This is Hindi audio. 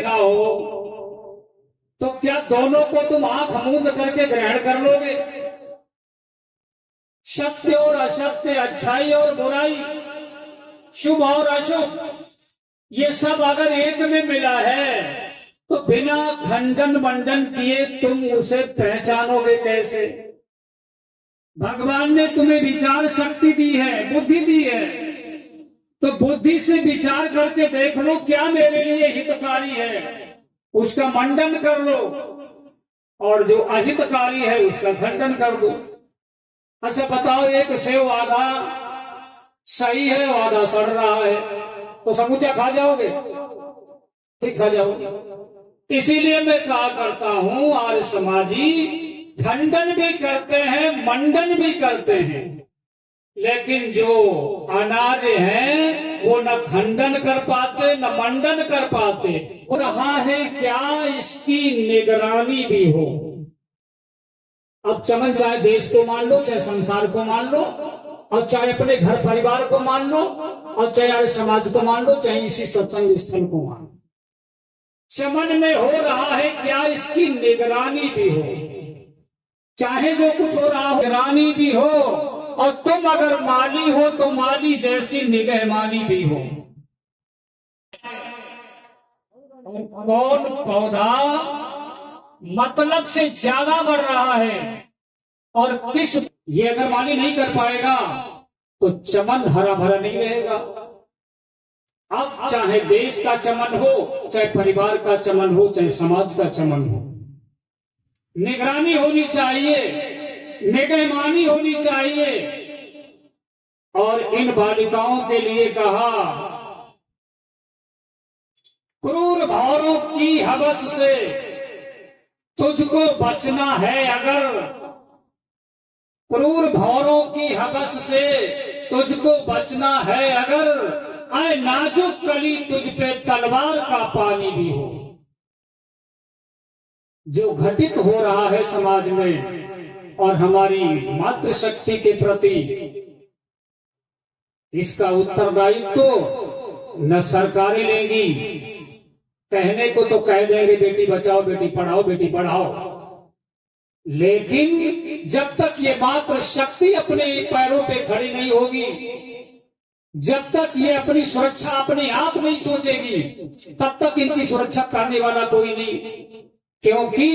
बैठा हो तो क्या दोनों को तुम आंख मूंद करके ग्रहण कर लोगे? सत्य और असत्य, अच्छाई और बुराई, शुभ और अशुभ, ये सब अगर एक में मिला है तो बिना खंडन मंडन किए तुम उसे पहचानोगे कैसे? भगवान ने तुम्हें विचार शक्ति दी है, बुद्धि दी है, तो बुद्धि से विचार करके देख लो क्या मेरे लिए हितकारी है, उसका मंडन कर लो, और जो अहितकारी है उसका खंडन कर दो। अच्छा बताओ, एक सेव आधा सही है और आधा सड़ रहा है, तो समूचा खा जाओगे? ठीक खा जाओगे। इसीलिए मैं कहा करता हूं, आर्य समाजी खंडन भी करते हैं, मंडन भी करते हैं, लेकिन जो अनार्य हैं वो न खंडन कर पाते न मंडन कर पाते। और रहा है क्या, इसकी निगरानी भी हो। अब चमन चाहे देश को मान लो, चाहे संसार को मान लो, और चाहे अपने घर परिवार को मान लो, और चाहे आर्य समाज को मान लो, चाहे इसी सत्संग स्थल को मान लो, चमन में हो रहा है क्या, इसकी निगरानी भी हो। चाहे जो कुछ हो रहा हो निगरानी भी हो, और तुम अगर माली हो तो माली जैसी निगहमानी भी हो। कौन पौधा मतलब से ज्यादा बढ़ रहा है और किस, ये अगर माली नहीं कर पाएगा तो चमन हरा भरा नहीं रहेगा। अब चाहे देश का चमन हो, चाहे परिवार का चमन हो, चाहे समाज का चमन हो, निगरानी होनी चाहिए, निगहमानी होनी चाहिए। और इन बालिकाओं के लिए कहा, क्रूर भावों की हवस से तुझको बचना है अगर, क्रूर भावों की हवस से तुझको बचना है अगर, आए नाजुक कली तुझ पे तलवार का पानी भी हो। जो घटित हो रहा है समाज में और हमारी मातृशक्ति के प्रति, इसका उत्तरदायित्व तो न सरकारें लेंगी, कहने को तो कह देंगे बेटी बचाओ, बेटी पढ़ाओ, बेटी पढ़ाओ, लेकिन जब तक ये मातृशक्ति अपने पैरों पे खड़ी नहीं होगी, जब तक ये अपनी सुरक्षा अपने आप नहीं सोचेगी, तब तक इनकी सुरक्षा करने वाला कोई नहीं। क्योंकि